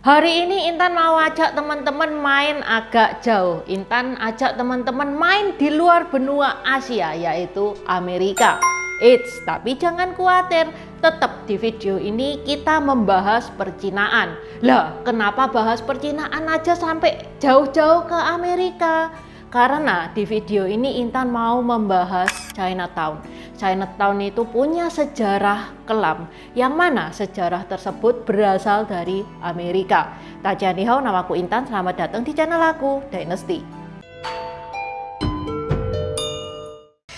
Hari ini Intan mau ajak teman-teman main agak jauh. Intan ajak teman-teman main di luar benua Asia, yaitu Amerika. Eits, tapi jangan khawatir, tetap di video ini kita membahas percinaan. Lah, kenapa bahas percinaan aja sampai jauh-jauh ke Amerika? Karena di video ini Intan mau membahas Chinatown. Chinatown itu punya sejarah kelam, yang mana sejarah tersebut berasal dari Amerika. Tajaniho, namaku Intan, selamat datang di channel aku, Dynasty.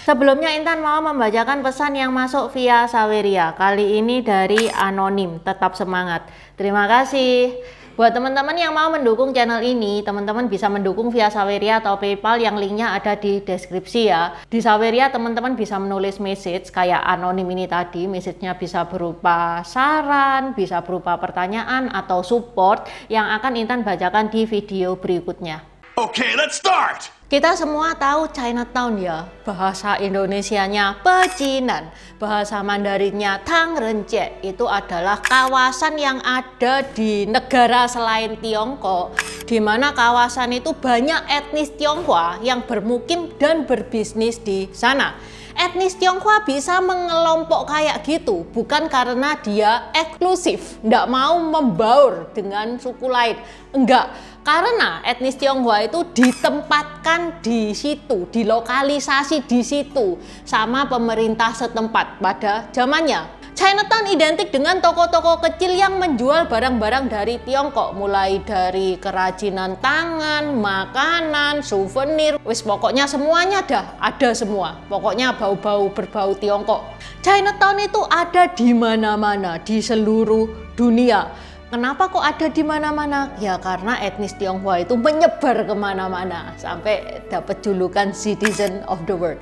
Sebelumnya Intan mau membacakan pesan yang masuk via Saweria. Kali ini dari Anonim, tetap semangat. Terima kasih. Buat teman-teman yang mau mendukung channel ini, teman-teman bisa mendukung via Saweria atau PayPal yang linknya ada di deskripsi ya. Di Saweria teman-teman bisa menulis message kayak Anonim ini tadi, message-nya bisa berupa saran, bisa berupa pertanyaan atau support yang akan Intan bacakan di video berikutnya. Okay, let's start! Kita semua tahu Chinatown ya, bahasa Indonesianya pecinan, bahasa Mandarinnya Tangrencek. Itu adalah kawasan yang ada di negara selain Tiongkok, di mana kawasan itu banyak etnis Tionghoa yang bermukim dan berbisnis di sana. Etnis Tionghoa bisa mengelompok kayak gitu bukan karena dia eksklusif, nggak mau membaur dengan suku lain, enggak. Karena etnis Tionghoa itu ditempatkan di situ, dilokalisasi di situ sama pemerintah setempat pada zamannya. Chinatown identik dengan toko-toko kecil yang menjual barang-barang dari Tiongkok, mulai dari kerajinan tangan, makanan, souvenir, wis pokoknya semuanya ada semua. Pokoknya bau-bau berbau Tiongkok. Chinatown itu ada di mana-mana di seluruh dunia. Kenapa kok ada di mana-mana? Ya karena etnis Tionghoa itu menyebar kemana-mana sampai dapat julukan Citizen of the World.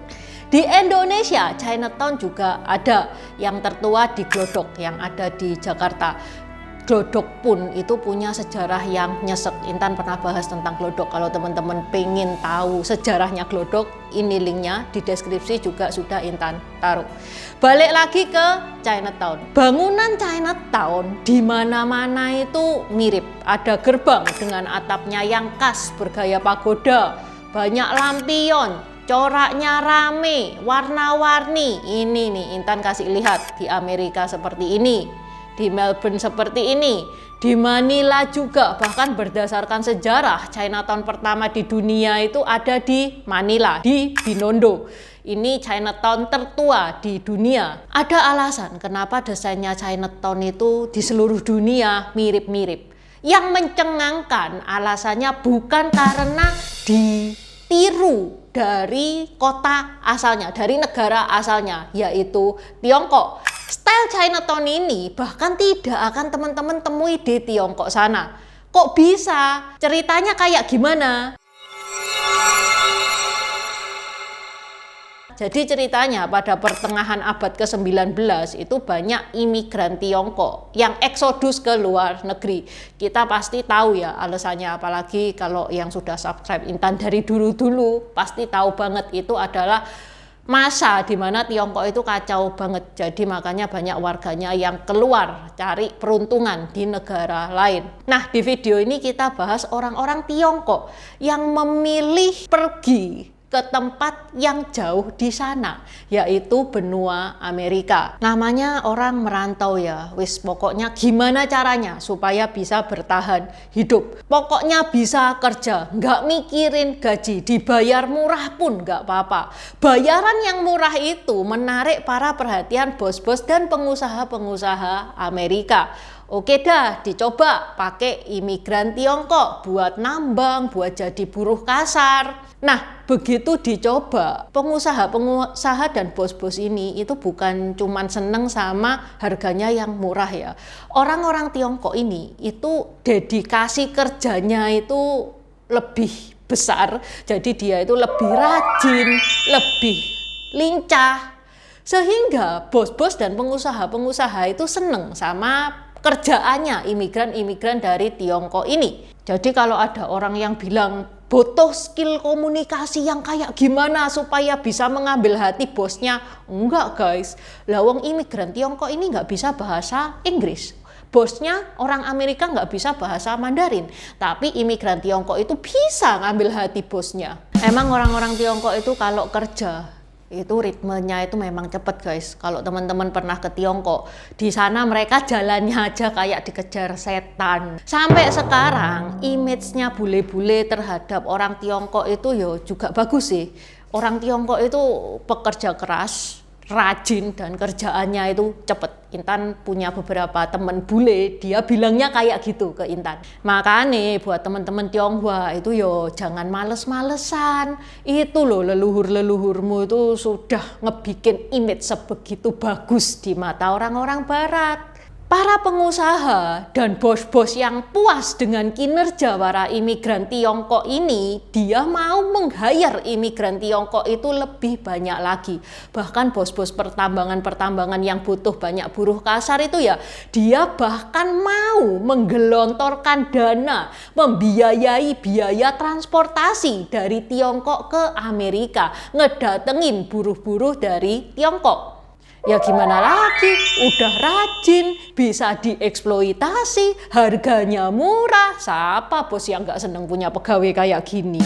Di Indonesia, Chinatown juga ada, yang tertua di Glodok yang ada di Jakarta. Glodok pun itu punya sejarah yang nyesek. Intan pernah bahas tentang Glodok. Kalau teman-teman pengen tahu sejarahnya Glodok, ini linknya di deskripsi juga sudah Intan taruh. Balik lagi ke Chinatown. Bangunan Chinatown di mana-mana itu mirip. Ada gerbang dengan atapnya yang khas bergaya pagoda, banyak lampion, coraknya rame, warna-warni. Ini nih Intan kasih lihat di Amerika seperti ini, di Melbourne seperti ini, di Manila juga. Bahkan berdasarkan sejarah, Chinatown pertama di dunia itu ada di Manila, di Binondo. Ini Chinatown tertua di dunia. Ada alasan kenapa desainnya Chinatown itu di seluruh dunia mirip-mirip. Yang mencengangkan alasannya bukan karena ditiru dari kota asalnya, dari negara asalnya, yaitu Tiongkok. Style Chinatown ini bahkan tidak akan teman-teman temui di Tiongkok sana. Kok bisa? Ceritanya kayak gimana? Jadi ceritanya pada pertengahan abad ke-19 itu banyak imigran Tiongkok yang eksodus ke luar negeri. Kita pasti tahu ya alasannya, apalagi kalau yang sudah subscribe Intan dari dulu-dulu pasti tahu banget itu adalah masa di mana Tiongkok itu kacau banget. Jadi makanya banyak warganya yang keluar cari peruntungan di negara lain. Nah, di video ini kita bahas orang-orang Tiongkok yang memilih pergi ke tempat yang jauh di sana, yaitu benua Amerika. Namanya orang merantau ya, wis pokoknya gimana caranya supaya bisa bertahan hidup. Pokoknya bisa kerja, nggak mikirin gaji, dibayar murah pun nggak apa-apa. Bayaran yang murah itu menarik para perhatian bos-bos dan pengusaha-pengusaha Amerika. Oke dah, dicoba pakai imigran Tiongkok buat nambang, buat jadi buruh kasar. Nah, begitu dicoba, pengusaha-pengusaha dan bos-bos ini itu bukan cuman seneng sama harganya yang murah ya. Orang-orang Tiongkok ini itu dedikasi kerjanya itu lebih besar. Jadi dia itu lebih rajin, lebih lincah. Sehingga bos-bos dan pengusaha-pengusaha itu seneng sama kerjaannya imigran-imigran dari Tiongkok ini. Jadi kalau ada orang yang bilang butuh skill komunikasi yang kayak gimana supaya bisa mengambil hati bosnya, enggak guys. Lawang imigran Tiongkok ini nggak bisa bahasa Inggris. bosnya orang Amerika nggak bisa bahasa Mandarin, tapi imigran Tiongkok itu bisa ngambil hati bosnya. Emang orang-orang Tiongkok itu kalau kerja itu ritmenya itu memang cepet guys. Kalau teman-teman pernah ke Tiongkok, di sana mereka jalannya aja kayak dikejar setan. Sampai sekarang image-nya bule-bule terhadap orang Tiongkok itu yo juga bagus sih. Orang Tiongkok itu pekerja keras, rajin, dan kerjaannya itu cepet. Intan punya beberapa temen bule, dia bilangnya kayak gitu ke Intan. Makanya buat temen-temen Tionghoa itu yo jangan males-malesan. Itu loh leluhur-leluhurmu itu sudah ngebikin image sebegitu bagus di mata orang-orang barat. Para pengusaha dan bos-bos yang puas dengan kinerja para imigran Tiongkok ini, dia mau meng-hire imigran Tiongkok itu lebih banyak lagi. Bahkan bos-bos pertambangan-pertambangan yang butuh banyak buruh kasar itu ya, dia bahkan mau menggelontorkan dana, membiayai biaya transportasi dari Tiongkok ke Amerika, ngedatengin buruh-buruh dari Tiongkok. Ya gimana lagi, udah rajin, bisa dieksploitasi, harganya murah. Siapa bos yang gak seneng punya pegawai kayak gini?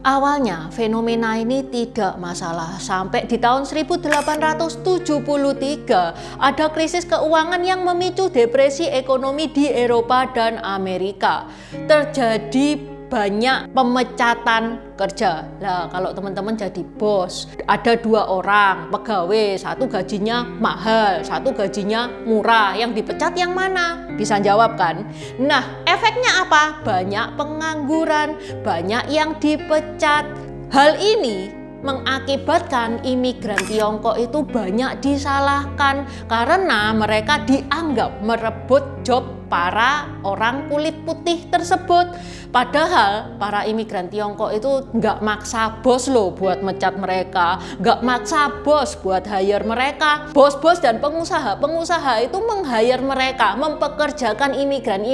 Awalnya fenomena ini tidak masalah, sampai di tahun 1873 ada krisis keuangan yang memicu depresi ekonomi di Eropa dan Amerika. Terjadi banyak pemecatan kerja. Nah, kalau teman-teman jadi bos, ada 2 orang pegawai, satu gajinya mahal, satu gajinya murah. Yang dipecat yang mana? Bisa jawab kan? Nah, efeknya apa? Banyak pengangguran, banyak yang dipecat. Hal ini mengakibatkan imigran Tiongkok itu banyak disalahkan karena mereka dianggap merebut job para orang kulit putih tersebut. Padahal para imigran Tiongkok itu nggak maksa bos loh buat mecat mereka, nggak maksa bos buat hire mereka. Bos-bos dan pengusaha itu meng-hire mereka, mempekerjakan imigran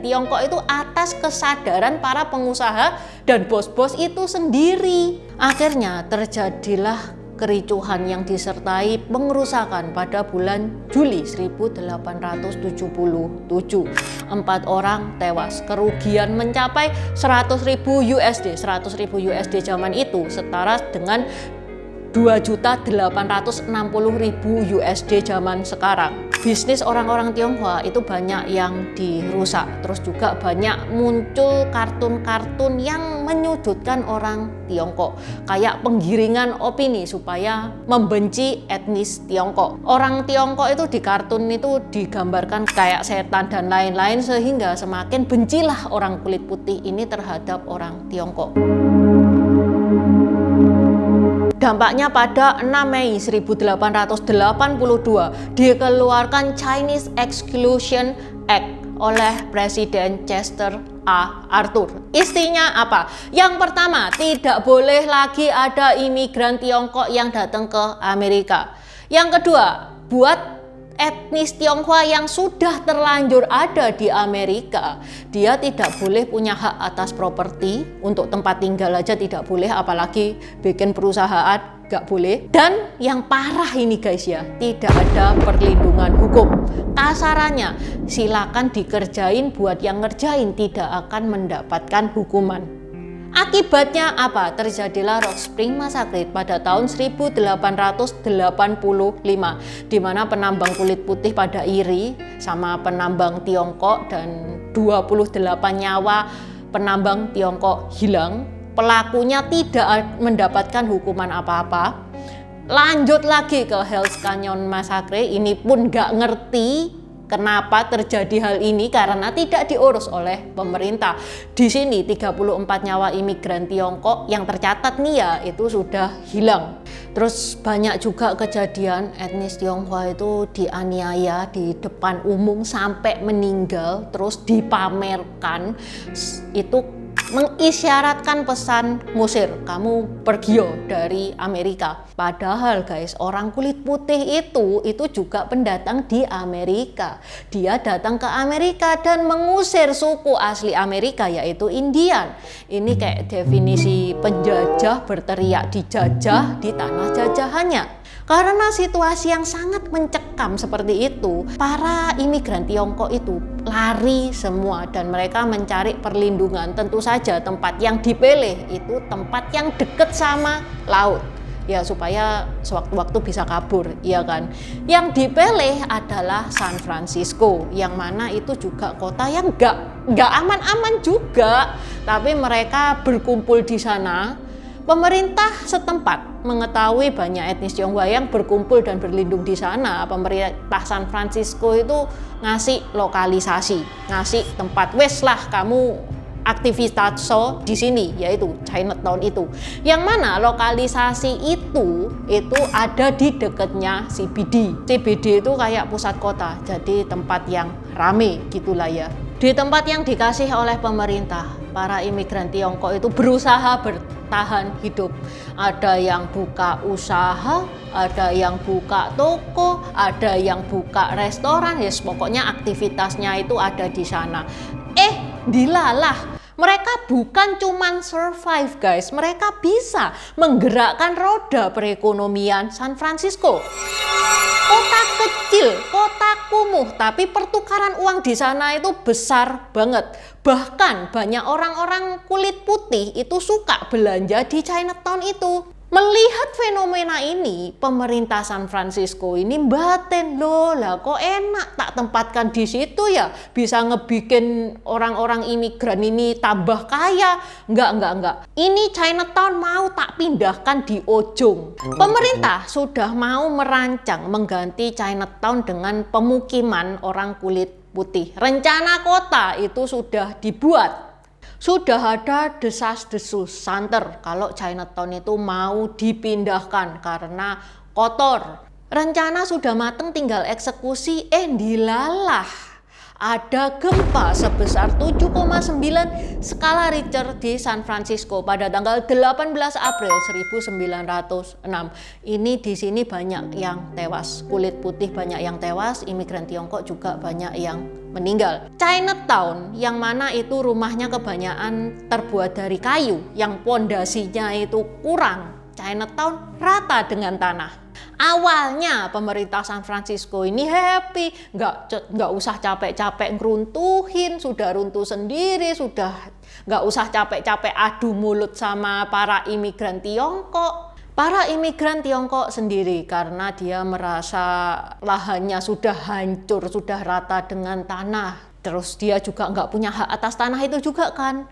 Tiongkok itu atas kesadaran para pengusaha dan bos-bos itu sendiri. Akhirnya terjadilah kericuhan yang disertai pengerusakan pada bulan Juli 1877. 4 orang tewas, kerugian mencapai 100.000 USD. 100.000 USD zaman itu setara dengan 2.860.000 USD zaman sekarang. Bisnis orang-orang Tionghoa itu banyak yang dirusak. Terus juga banyak muncul kartun-kartun yang menyudutkan orang Tiongkok. Kayak penggiringan opini supaya membenci etnis Tiongkok. Orang Tiongkok itu di kartun itu digambarkan kayak setan dan lain-lain, sehingga semakin bencilah orang kulit putih ini terhadap orang Tiongkok. Dampaknya pada 6 Mei 1882 dikeluarkan Chinese Exclusion Act oleh Presiden Chester A. Arthur. Isinya apa? Yang pertama, tidak boleh lagi ada imigran Tiongkok yang datang ke Amerika. Yang kedua, buat etnis Tionghoa yang sudah terlanjur ada di Amerika, dia tidak boleh punya hak atas properti, untuk tempat tinggal aja tidak boleh, apalagi bikin perusahaan gak boleh. Dan yang parah ini guys ya, tidak ada perlindungan hukum. Kasarannya, silakan dikerjain, buat yang ngerjain tidak akan mendapatkan hukuman. Akibatnya apa? Terjadilah Rock Spring Massacre pada tahun 1885, di mana penambang kulit putih pada iri sama penambang Tiongkok, dan 28 nyawa penambang Tiongkok hilang. Pelakunya tidak mendapatkan hukuman apa-apa. Lanjut lagi ke Hell's Canyon Massacre, ini pun nggak ngerti kenapa terjadi hal ini, karena tidak diurus oleh pemerintah. Di sini 34 nyawa imigran Tiongkok yang tercatat nih ya, itu sudah hilang. Terus banyak juga kejadian etnis Tionghoa itu dianiaya di depan umum sampai meninggal, terus dipamerkan. Itu mengisyaratkan pesan ngusir, kamu pergi dari Amerika. Padahal guys, orang kulit putih itu juga pendatang di Amerika. Dia datang ke Amerika dan mengusir suku asli Amerika, yaitu Indian. Ini kayak definisi penjajah berteriak dijajah di tanah jajahannya. Karena situasi yang sangat mencekam seperti itu, para imigran Tiongkok itu lari semua dan mereka mencari perlindungan. Tentu saja tempat yang dipilih itu tempat yang dekat sama laut. Ya supaya sewaktu-waktu bisa kabur, ya kan. Yang dipilih adalah San Francisco, yang mana itu juga kota yang nggak aman-aman juga. Tapi mereka berkumpul di sana. Pemerintah setempat mengetahui banyak etnis Tionghoa yang berkumpul dan berlindung di sana. Pemerintah San Francisco itu ngasih lokalisasi, ngasih tempat, wes lah kamu aktivitas di sini, yaitu Chinatown itu. Yang mana lokalisasi itu ada di dekatnya CBD. CBD itu kayak pusat kota, jadi tempat yang rame gitulah ya. Di tempat yang dikasih oleh pemerintah, para imigran Tiongkok itu berusaha bertahan hidup. Ada yang buka usaha, ada yang buka toko, ada yang buka restoran, ya pokoknya aktivitasnya itu ada di sana. Dilalah, mereka bukan cuman survive guys, mereka bisa menggerakkan roda perekonomian San Francisco. Kota kecil, kota kumuh, tapi pertukaran uang di sana itu besar banget. Bahkan banyak orang-orang kulit putih itu suka belanja di Chinatown itu. Melihat fenomena ini, pemerintah San Francisco ini batin, loh lah kok enak tak tempatkan di situ ya, bisa ngebikin orang-orang imigran ini tambah kaya. Enggak. Ini Chinatown mau tak pindahkan di ujung. Pemerintah sudah mau merancang mengganti Chinatown dengan pemukiman orang kulit putih. Rencana kota itu sudah dibuat. Sudah ada desas-desus santer kalau Chinatown itu mau dipindahkan karena kotor. Rencana sudah mateng, tinggal eksekusi. Dilalah. Ada gempa sebesar 7,9 skala Richter di San Francisco pada tanggal 18 April 1906. Ini di sini banyak yang tewas, kulit putih banyak yang tewas, imigran Tiongkok juga banyak yang meninggal. Chinatown yang mana itu rumahnya kebanyakan terbuat dari kayu, yang pondasinya itu kurang. Chinatown rata dengan tanah. Awalnya pemerintah San Francisco ini happy, nggak usah capek-capek ngeruntuhin, sudah runtuh sendiri, sudah nggak usah capek-capek adu mulut sama para imigran Tiongkok. Para imigran Tiongkok sendiri karena dia merasa lahannya sudah hancur, sudah rata dengan tanah. Terus dia juga nggak punya hak atas tanah itu juga kan.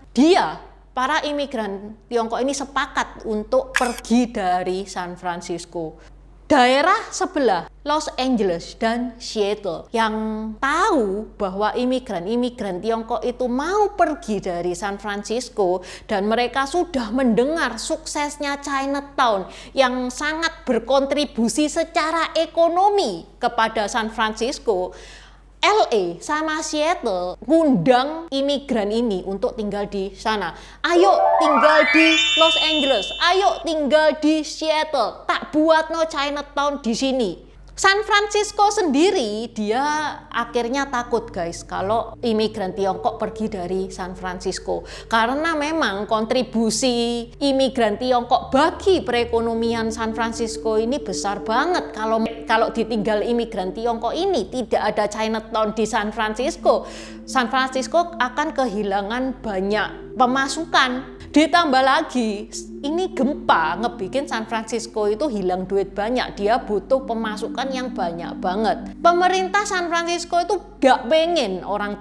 Para imigran Tiongkok ini sepakat untuk pergi dari San Francisco. Daerah sebelah, Los Angeles dan Seattle, yang tahu bahwa imigran Tiongkok itu mau pergi dari San Francisco dan mereka sudah mendengar suksesnya Chinatown yang sangat berkontribusi secara ekonomi kepada San Francisco. LA sama Seattle ngundang imigran ini untuk tinggal di sana. Ayo tinggal di Los Angeles, ayo tinggal di Seattle. Tak buat no Chinatown di sini. San Francisco sendiri dia akhirnya takut guys kalau imigran Tiongkok pergi dari San Francisco, karena memang kontribusi imigran Tiongkok bagi perekonomian San Francisco ini besar banget. Kalau ditinggal imigran Tiongkok ini, tidak ada Chinatown di San Francisco akan kehilangan banyak pemasukan. Ditambah lagi, ini gempa ngebikin San Francisco itu hilang duit banyak. Dia butuh pemasukan yang banyak banget. Pemerintah San Francisco itu gak pengen orang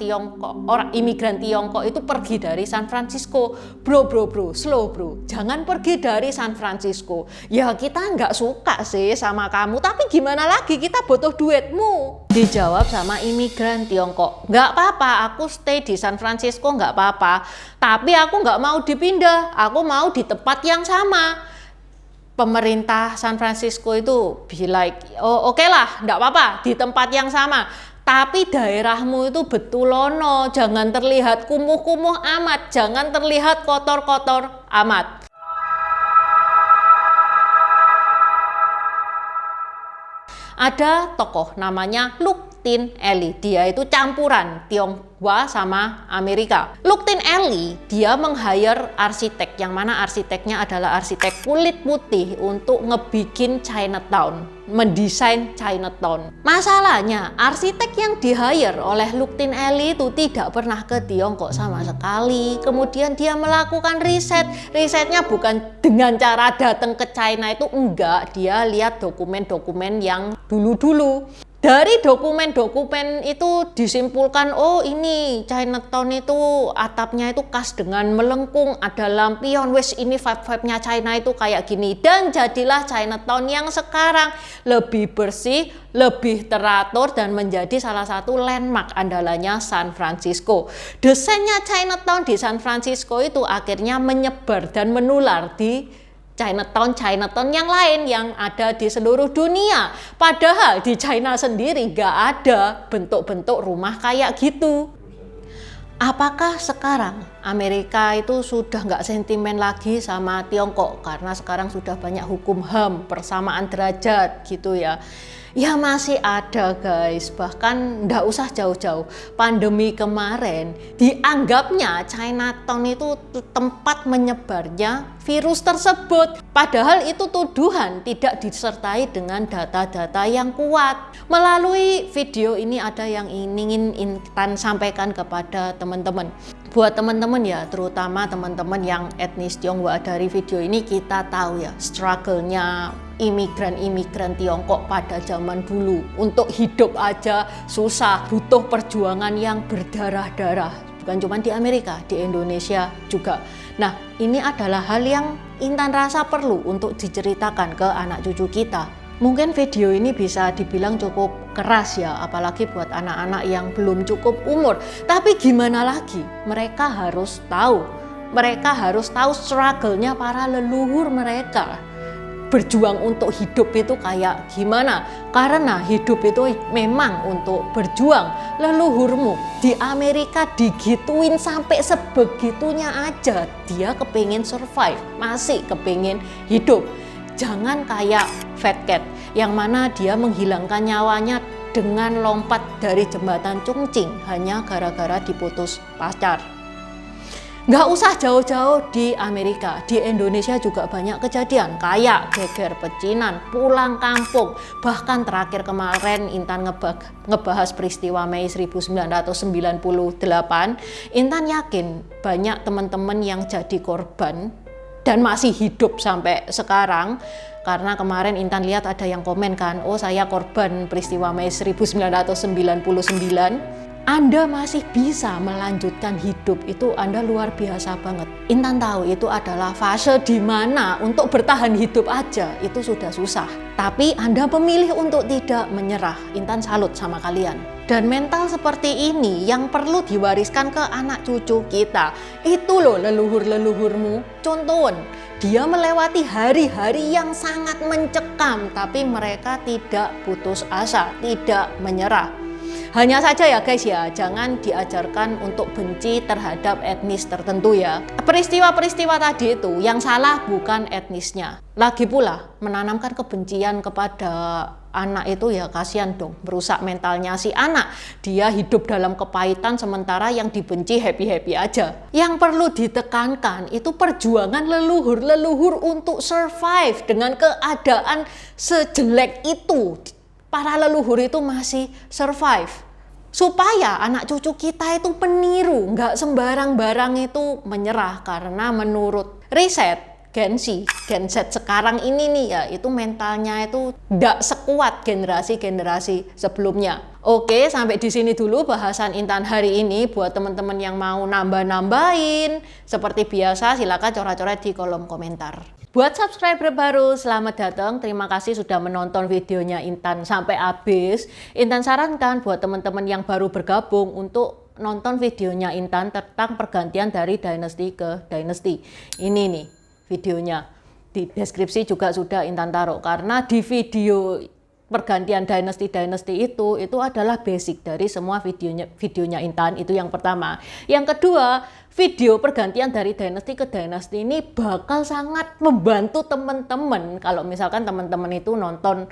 imigran Tiongkok itu pergi dari San Francisco. Bro, slow bro. Jangan pergi dari San Francisco. Ya kita nggak suka sih sama kamu, tapi gimana lagi, kita butuh duitmu. Dijawab sama imigran Tiongkok, nggak apa-apa, aku stay di San Francisco nggak apa-apa, tapi aku nggak mau dipindah, aku mau di tempat yang sama. Pemerintah San Francisco itu be like, oh oke lah, nggak apa-apa, di tempat yang sama. Tapi daerahmu itu betulono, jangan terlihat kumuh-kumuh amat, jangan terlihat kotor-kotor amat. Ada tokoh namanya Luke Tin Eli. Dia itu campuran Tionghoa sama Amerika. Luk Tin Eli, dia meng-hire arsitek, yang mana arsiteknya adalah arsitek kulit putih untuk ngebikin Chinatown, mendesain Chinatown. Masalahnya, arsitek yang di-hire oleh Luk Tin Eli itu tidak pernah ke Tiongkok sama sekali. Kemudian dia melakukan risetnya bukan dengan cara datang ke China itu, enggak, dia lihat dokumen-dokumen yang dulu-dulu. Dari dokumen-dokumen itu disimpulkan, oh ini Chinatown itu atapnya itu khas dengan melengkung, ada lampion, wes ini vibe-nya China itu kayak gini. Dan jadilah Chinatown yang sekarang lebih bersih, lebih teratur, dan menjadi salah satu landmark andalannya San Francisco. Desainnya Chinatown di San Francisco itu akhirnya menyebar dan menular di Chinatown yang lain yang ada di seluruh dunia. Padahal di China sendiri gak ada bentuk-bentuk rumah kayak gitu. Apakah sekarang Amerika itu sudah gak sentimen lagi sama Tiongkok karena sekarang sudah banyak hukum HAM, persamaan derajat gitu ya? Ya masih ada guys, bahkan nggak usah jauh-jauh. Pandemi kemarin dianggapnya Chinatown itu tempat menyebarnya virus tersebut. Padahal itu tuduhan tidak disertai dengan data-data yang kuat. Melalui video ini ada yang ingin Intan sampaikan kepada teman-teman. Buat teman-teman ya, terutama teman-teman yang etnis Tionghoa, dari video ini kita tahu ya struggle-nya imigran Tiongkok pada zaman dulu. Untuk hidup aja susah, butuh perjuangan yang berdarah-darah. Bukan cuma di Amerika, di Indonesia juga. Nah, ini adalah hal yang Intan rasa perlu untuk diceritakan ke anak cucu kita. Mungkin video ini bisa dibilang cukup keras ya, apalagi buat anak-anak yang belum cukup umur. Tapi gimana lagi, mereka harus tahu. Mereka harus tahu struggle-nya para leluhur mereka. Berjuang untuk hidup itu kayak gimana. Karena hidup itu memang untuk berjuang. Leluhurmu di Amerika digituin sampai sebegitunya aja. Dia kepingin survive, masih kepingin hidup. Jangan kayak Fat Cat yang mana dia menghilangkan nyawanya dengan lompat dari jembatan Chongqing hanya gara-gara diputus pacar. Nggak usah jauh-jauh di Amerika, di Indonesia juga banyak kejadian kayak geger pecinan, pulang kampung. Bahkan terakhir kemarin Intan ngebahas peristiwa Mei 1998, Intan yakin banyak teman-teman yang jadi korban dan masih hidup sampai sekarang. Karena kemarin Intan lihat ada yang komen kan, oh saya korban peristiwa Mei 1999. Anda masih bisa melanjutkan hidup, itu Anda luar biasa banget. Intan tahu itu adalah fase di mana untuk bertahan hidup aja itu sudah susah. Tapi Anda memilih untuk tidak menyerah. Intan salut sama kalian. Dan mental seperti ini yang perlu diwariskan ke anak cucu kita. Itu loh leluhur-leluhurmu. Contohnya, dia melewati hari-hari yang sangat mencekam, tapi mereka tidak putus asa, tidak menyerah. Hanya saja ya guys ya, jangan diajarkan untuk benci terhadap etnis tertentu ya. Peristiwa-peristiwa tadi itu yang salah bukan etnisnya. Lagi pula menanamkan kebencian kepada anak itu ya kasihan dong, merusak mentalnya si anak. Dia hidup dalam kepahitan sementara yang dibenci happy-happy aja. Yang perlu ditekankan itu perjuangan leluhur-leluhur untuk survive dengan keadaan sejelek itu. Para leluhur itu masih survive. Supaya anak cucu kita itu peniru, nggak sembarang barang itu menyerah. Karena menurut riset Gen Z sekarang ini nih ya, itu mentalnya itu nggak sekuat generasi-generasi sebelumnya. Oke, sampai di sini dulu bahasan Intan hari ini. Buat teman-teman yang mau nambah-nambahin, seperti biasa silakan coret-coret di kolom komentar. Buat subscriber baru, selamat datang. Terima kasih sudah menonton videonya Intan sampai habis. Intan sarankan buat teman-teman yang baru bergabung untuk nonton videonya Intan tentang pergantian dari dynasty ke dynasty. Ini nih videonya. Di deskripsi juga sudah Intan taruh. Karena di video pergantian dynasty itu adalah basic dari semua videonya Intan. Itu yang pertama. Yang kedua, video pergantian dari dynasty ke dynasty ini bakal sangat membantu teman-teman kalau misalkan teman-teman itu nonton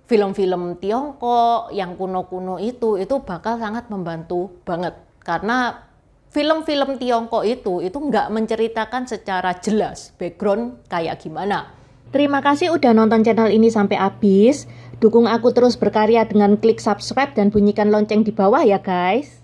film-film Tiongkok yang kuno-kuno itu bakal sangat membantu banget. Karena film-film Tiongkok itu nggak menceritakan secara jelas background kayak gimana. Terima kasih udah nonton channel ini sampai habis. Dukung aku terus berkarya dengan klik subscribe dan bunyikan lonceng di bawah ya guys.